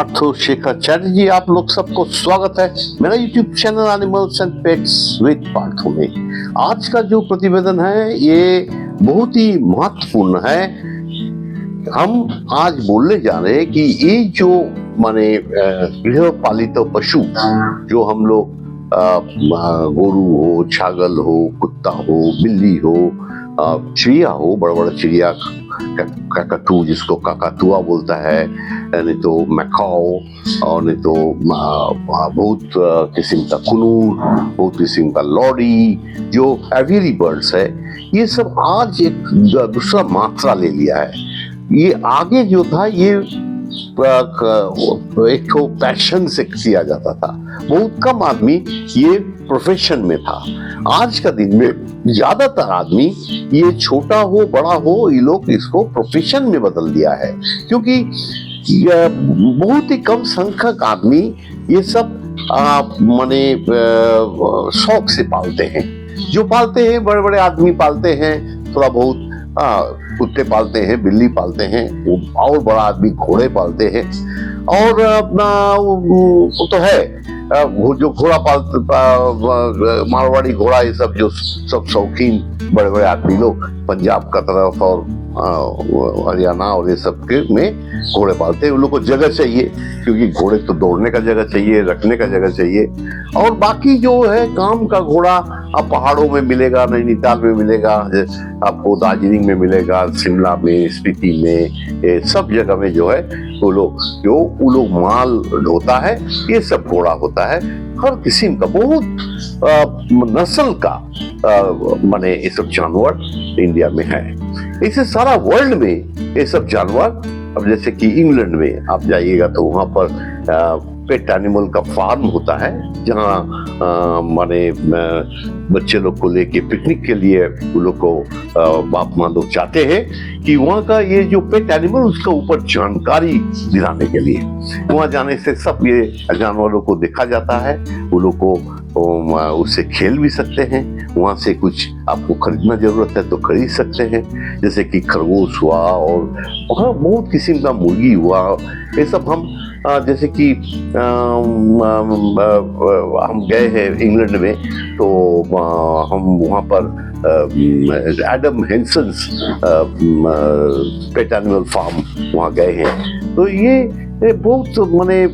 पार्थो शेखर चैटर्जी, आप लोग सबको स्वागत है मेरा YouTube channel animals and pets with Partho में। आज का जो प्रतिवेदन है ये बहुत ही महत्वपूर्ण है। हम आज बोलने जा रहे हैं कि ये जो माने गृह पालित पशु जो हम लोग गोरू हो, छागल हो, कुत्ता हो, बिल्ली हो, चिड़िया हो, बड़ा बड़ा चिड़िया, काकातू जिसको काकातुआ बोलता है, नहीं तो मैकाओ, और नहीं तो बहुत किस्म का कुनूर, बहुत किस्म का लॉरी, जो एवियरी बर्ड्स है, ये सब आज एक दूसरा मात्रा ले लिया है। ये आगे जो था ये एक तो पैशन से किया जाता था, बहुत कम आदमी ये प्रोफेशन में था। आज का दिन में ज्यादातर आदमी ये छोटा हो बड़ा हो, ये लोग इसको प्रोफेशन में बदल दिया है, क्योंकि बहुत ही कम संख्यक आदमी ये सब माने शौक से पालते हैं। जो पालते हैं बड़े बड़े आदमी पालते हैं, थोड़ा बहुत कुत्ते पालते हैं, बिल्ली पालते हैं, और बड़ा आदमी घोड़े पालते हैं, और अपना वो तो है जो घोड़ा पालते, मारवाड़ी घोड़ा, ये सब जो सब शौकीन बड़े बड़े आदमी लोग पंजाब का तरफ और हरियाणा और ये सब के में घोड़े पालते हैं। उन लोग को जगह चाहिए, क्योंकि घोड़े तो दौड़ने का जगह चाहिए, रखने का जगह चाहिए, और बाकी जो है काम का घोड़ा आप पहाड़ों में मिलेगा, नैनीताल में मिलेगा, आपको दार्जिलिंग में मिलेगा, शिमला में, स्पीति में, सब जगह में जो है वो लोग माल होता है, ये सब घोड़ा होता है। हर किस्म का बहुत नस्ल का माने ये सब जानवर इंडिया में है। इसे सारा वर्ल्ड में ये सब जानवर, अब जैसे कि इंग्लैंड में आप जाइएगा तो वहाँ पर पेट एनिमल का फार्म होता है, जहाँ माने बच्चे लोग को लेके पिकनिक के लिए उन लोग को बाप माँ लोग चाहते हैं कि वहाँ का ये जो पेट एनिमल उसका ऊपर जानकारी दिलाने के लिए वहाँ जाने से सब ये जानवरों को देखा जाता है। वो लोग को उससे खेल भी सकते हैं, वहाँ से कुछ आपको खरीदना जरूरत है तो खरीद सकते हैं, जैसे कि खरगोश हुआ और बहुत किस्म का मुर्गी हुआ। ये सब हम जैसे कि हम गए हैं इंग्लैंड में, तो हम वहाँ पर एडम हेंसन्स पेट एनिमल फार्म वहाँ गए हैं। तो ये बहुत माने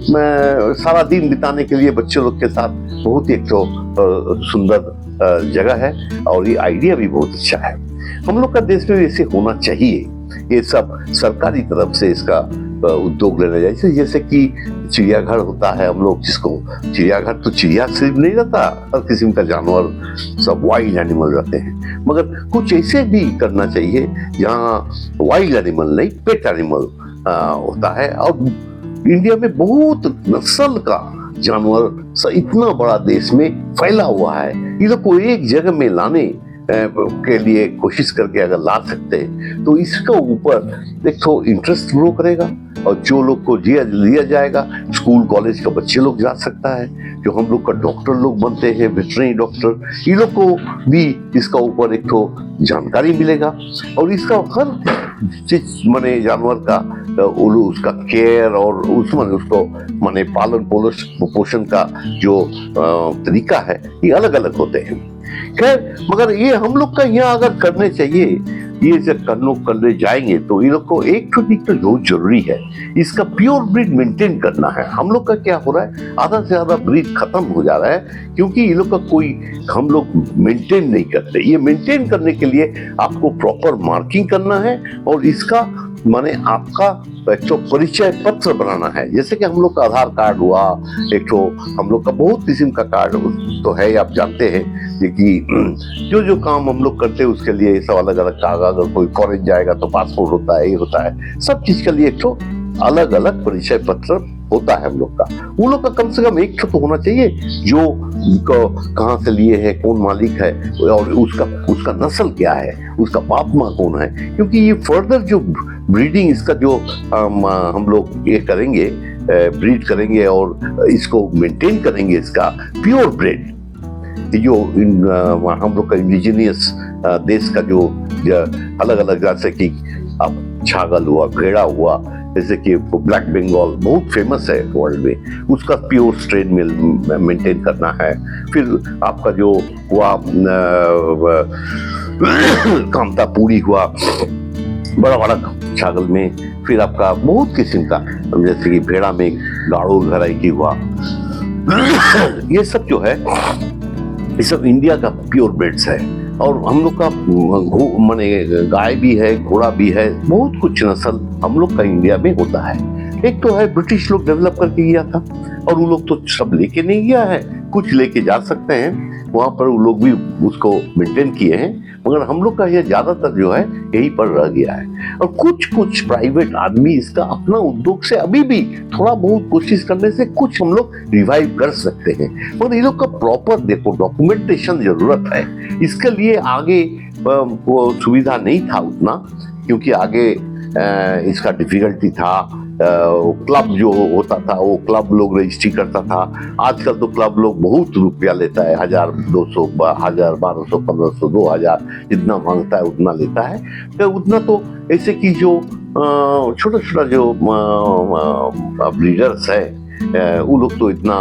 सारा दिन बिताने के लिए बच्चे लोग के साथ बहुत ही एक तो सुंदर जगह है, और ये आइडिया भी बहुत अच्छा है। हम लोग का देश में ऐसे होना चाहिए। ये सब सरकारी तरफ से इसका उद्योग लेना चाहिए। जैसे कि चिड़ियाघर होता है, हम लोग जिसको चिड़ियाघर, तो चिड़िया सिर्फ नहीं रहता, हर किस्म का जानवर, सब वाइल्ड एनिमल रहते हैं, मगर कुछ ऐसे भी करना चाहिए जहाँ वाइल्ड एनिमल नहीं, पेट एनिमल होता है। और इंडिया में बहुत नस्ल का जानवर इतना बड़ा देश में फैला हुआ है, ये लोग को एक जगह में लाने के लिए कोशिश करके अगर ला सकते हैं तो इसका ऊपर एक तो इंटरेस्ट ग्रो करेगा, और जो लोग को लिया जाएगा, स्कूल कॉलेज का बच्चे लोग जा सकता है, जो हम लोग का डॉक्टर लोग बनते हैं, वेटरनरी डॉक्टर, ये लोग को भी इसका ऊपर एक तो जानकारी मिलेगा, और इसका हर चीज माने जानवर का उसका केयर और उसमें उसको माने पालन पोषण का जो तरीका है ये अलग अलग होते हैं। खैर, मगर ये हम लोग का यहाँ अगर करने चाहिए, ये जब करने जाएंगे तो ये लोग को एक तो बहुत जरूरी है, इसका प्योर ब्रीड मेंटेन करना है। हम लोग का क्या हो रहा है, आधा से ज्यादा ब्रीड खत्म हो जा रहा है, क्योंकि ये लोग का कोई हम लोग मेंटेन नहीं करते। ये मेंटेन करने के लिए आपको प्रॉपर मार्किंग करना है, और इसका माने आपका एक तो परिचय पत्र बनाना है। जैसे कि हम लोग का आधार कार्ड हुआ, एक तो हम लोग का बहुत किस्म का कार्ड तो है, आप जानते हैं कि जो काम हम लोग करते हैं उसके लिए सब अलग अलग कागज, अगर कोई फॉरेन जाएगा तो पासपोर्ट होता है, ये होता है, सब चीज के लिए एक तो अलग अलग परिचय पत्र होता है हम लोग का। उन लोग का कम से कम एक तो होना चाहिए, जो कहाँ से लिए है, कौन मालिक है, और उसका नस्ल क्या है, उसका बाप माँ कौन है, क्योंकि ये फर्दर जो ब्रीडिंग इसका जो हम लोग ये करेंगे, ब्रीड करेंगे और इसको मेंटेन करेंगे, इसका प्योर ब्रीड जो हम लोग का इंडिजिनियस देश का जो अलग अलग, जैसे कि अब छागल हुआ, भेड़ा हुआ, जैसे कि ब्लैक बंगाल बहुत फेमस है वर्ल्ड में, उसका प्योर स्ट्रेन मेंटेन करना है। फिर आपका जो हुआ कामतापुरी हुआ, बड़ा बड़ा छागल में, फिर आपका बहुत किस्म का, जैसे कि भेड़ा में गाड़ो वैरायटी हुआ, ये सब जो है ये सब इंडिया का प्योर ब्रीड्स है। और हम लोग का माने गाय भी है, घोड़ा भी है, बहुत कुछ नस्ल हम लोग का इंडिया में होता है। एक तो है ब्रिटिश लोग डेवलप करके गया था, और वो लोग तो सब लेके नहीं गया है, कुछ लेके जा सकते हैं, वहां पर वो लोग भी उसको मेंटेन किए हैं, मगर हम लोग का ये ज्यादातर जो है यहीं पर रह गया है। और कुछ कुछ प्राइवेट आदमी इसका अपना उद्योग से अभी भी थोड़ा बहुत कोशिश करने से कुछ हम लोग रिवाइव कर सकते हैं, मगर ये लोग का प्रॉपर देखो डॉक्यूमेंटेशन जरूरत है। इसके लिए आगे वो सुविधा नहीं था उतना, क्योंकि आगे इसका डिफिकल्टी था। क्लब जो होता था वो क्लब लोग रजिस्ट्री करता था। आजकल तो क्लब लोग बहुत रुपया लेता है, 1200, 1000, 1200, 1500, 2000 जितना मांगता है उतना लेता है। तो उतना तो ऐसे कि जो छोटा छोटा जो ब्रीडर्स है वो लोग तो इतना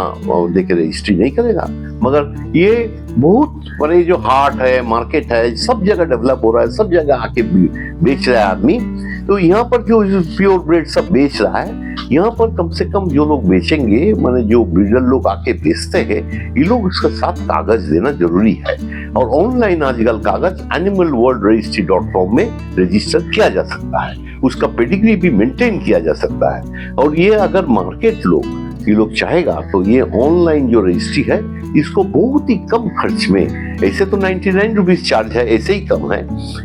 देके रजिस्ट्री नहीं करेगा। मगर ये बहुत बड़े जो हाट है, मार्केट है, सब जगह डेवलप हो रहा है, सब जगह आके बेच रहा है आदमी। तो यहाँ पर जो प्योर ब्रीड सब बेच रहा है, यहाँ पर कम से कम जो लोग बेचेंगे, माने जो ब्रीडर लोग आके बेचते हैं, ये लोग उसके साथ कागज देना जरूरी है। और ऑनलाइन आजकल कागज animalworldregistry.com में रजिस्टर किया जा सकता है, उसका पेडिग्री भी मेंटेन किया जा सकता है। और ये अगर मार्केट ये लोग चाहेगा तो ये ऑनलाइन जो रजिस्ट्री है इसको बहुत ही कम खर्च में, ऐसे तो 99 रुपीज चार्ज है, ऐसे ही कम है,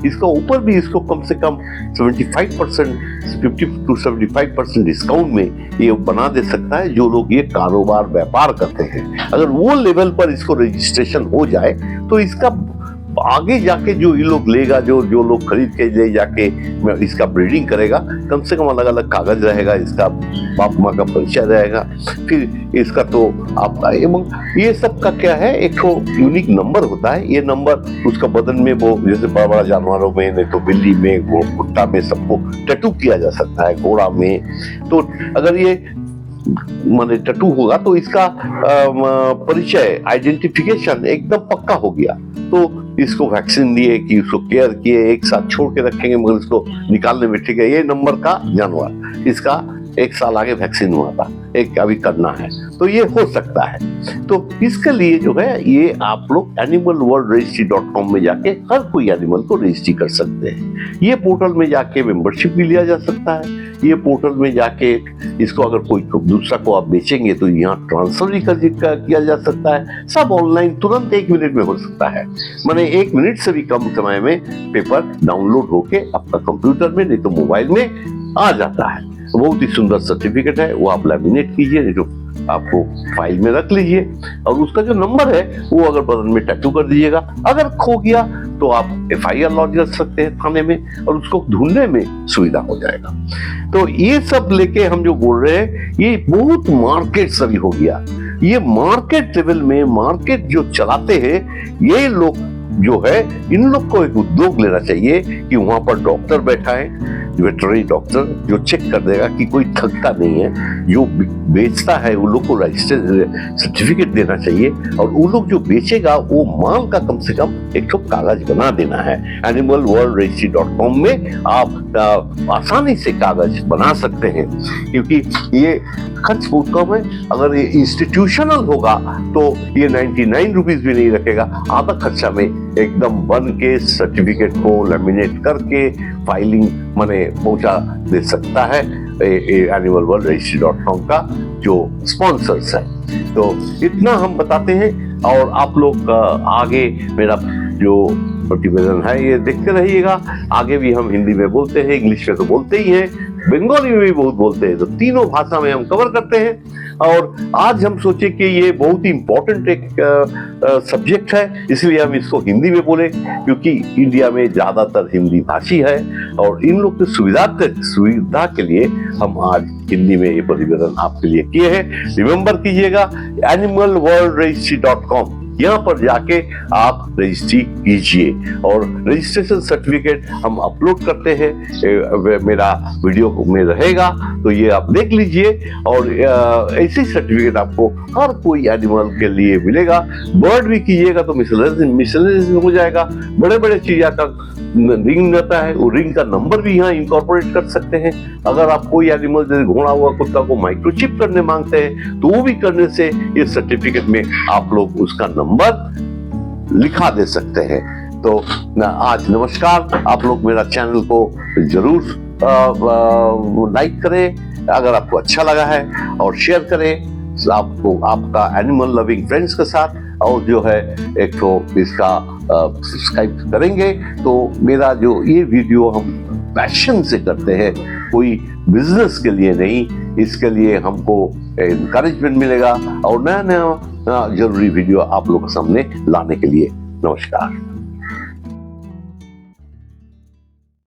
इसका ऊपर भी इसको कम से कम 75%, 50 to 75% डिस्काउंट में ये बना दे सकता है। जो लोग ये कारोबार व्यापार करते हैं, अगर वो लेवल पर इसको रजिस्ट्रेशन हो जाए तो इसका आगे जाके जो ये लोग लेगा, जो लोग खरीद के ले जाके इसका ब्रीडिंग करेगा, कम से कम अलग अलग कागज रहेगा, इसका बाप माँ का परिचय रहेगा, फिर इसका तो आप ये सब का क्या है, एक तो यूनिक नंबर होता है। ये नंबर उसका बदन में वो जैसे बड़ा बड़ा जानवरों में, नहीं तो बिल्ली में, कुत्ता में सबको टैटू किया जा सकता है, घोड़ा में। तो अगर ये माने टैटू होगा तो इसका परिचय, आइडेंटिफिकेशन एकदम पक्का हो गया। तो इसको वैक्सीन दिए कि उसको केयर किए, एक साथ छोड़ के रखेंगे, मगर इसको निकालने में ठीक है, ये नंबर का जानवर, इसका 1 साल आगे वैक्सीन हुआ था, एक अभी करना है, तो ये हो सकता है। तो इसके लिए जो है ये आप लोग animalworldregistry.com में जाके हर कोई एनिमल को रजिस्ट्री कर सकते हैं। ये पोर्टल में जाके मेंबरशिप भी लिया जा सकता है। ये पोर्टल में जाके इसको अगर कोई दूसरा को आप बेचेंगे तो यहाँ ट्रांसफर भी किया जा सकता है। सब ऑनलाइन तुरंत 1 मिनट में हो सकता है, माने 1 मिनट से भी कम समय में पेपर डाउनलोड होके आपका कंप्यूटर में, नहीं तो मोबाइल में आ जाता है। बहुत ही सुंदर सर्टिफिकेट है, वो आप लैमिनेट कीजिए, नहीं तो आपको फाइल में रख लीजिए, और उसका जो नंबर है वो अगर बदन में टैटू कर दीजिएगा। अगर खो गया तो आप FIR लॉन्च कर सकते हैं थाने में, और उसको ढूंढने में सुविधा हो जाएगा। तो ये सब लेके हम जो बोल रहे हैं, ये बहुत मार्केट सभी हो गया। ये मार्केट लेवल में मार्केट जो चलाते हैं ये लोग जो है, इन लोग को एक उद्योग लेना चाहिए कि वहां पर डॉक्टर बैठा है, वेटरनरी डॉक्टर, जो चेक कर देगा कि कोई थकता नहीं है। जो बेचता है वो लोग को रजिस्टर सर्टिफिकेट देना चाहिए, और वो लोग जो बेचेगा वो माल का कम से कम एक तो कागज बना देना है। animalworldregistry.com में आप आसानी से कागज बना सकते हैं, क्योंकि ये खर्च बहुत कम है। अगर ये इंस्टीट्यूशनल होगा तो ये 99 रुपीज भी नहीं रखेगा, आधा खर्चा में एकदम बन के सर्टिफिकेट को लैमिनेट करके फाइलिंग माने पहुंचा दे सकता है animalworldregistry.com का जो स्पॉन्सर्स है। तो इतना हम बताते हैं, और आप लोग आगे मेरा जो प्रतिवेदन है ये देखते रहिएगा। आगे भी हम हिंदी में बोलते हैं, इंग्लिश में तो बोलते ही हैं, बंगाली में भी बहुत बोलते हैं, तो तीनों भाषा में हम कवर करते हैं। और आज हम सोचे कि ये बहुत ही इम्पोर्टेंट एक सब्जेक्ट है, इसलिए हम इसको हिंदी में बोले, क्योंकि इंडिया में ज्यादातर हिंदी भाषी है, और इन लोग की सुविधा के लिए हम आज हिंदी में ये प्रतिवेदन आपके लिए किए हैं। रिमेम्बर कीजिएगा animalworldregistry.com यहाँ पर जाके आप रजिस्ट्री कीजिए और रजिस्ट्रेशन सर्टिफिकेट हम अपलोड करते हैं, मेरा वीडियो में रहेगा, तो ये आप देख लीजिए। और ऐसे सर्टिफिकेट आपको हर कोई एनिमल के लिए मिलेगा। बर्ड भी कीजिएगा तो मिसलेनियस हो जाएगा। बड़े बड़े चिड़िया का रिंग रहता है, वो रिंग का नंबर भी यहाँ इंकॉर्पोरेट कर सकते हैं। अगर आप कोई एनिमल जैसे घोड़ा हुआ, कुत्ता को माइक्रोचिप करने मांगते हैं तो वो भी करने से ये सर्टिफिकेट में आप लोग उसका नंबर लिखा दे सकते हैं। तो आज नमस्कार, आप लोग मेरा चैनल को जरूर लाइक करें अगर आपको अच्छा लगा है, और शेयर करें आपको आपका एनिमल लविंग फ्रेंड्स के साथ, और जो है एक तो इसका सब्सक्राइब करेंगे तो मेरा जो ये वीडियो हम पैशन से करते हैं, कोई बिजनेस के लिए नहीं, इसके लिए हमको एनकरेजमेंट मिलेगा और नया नया जरूरी वीडियो आप लोग के सामने लाने के लिए। नमस्कार।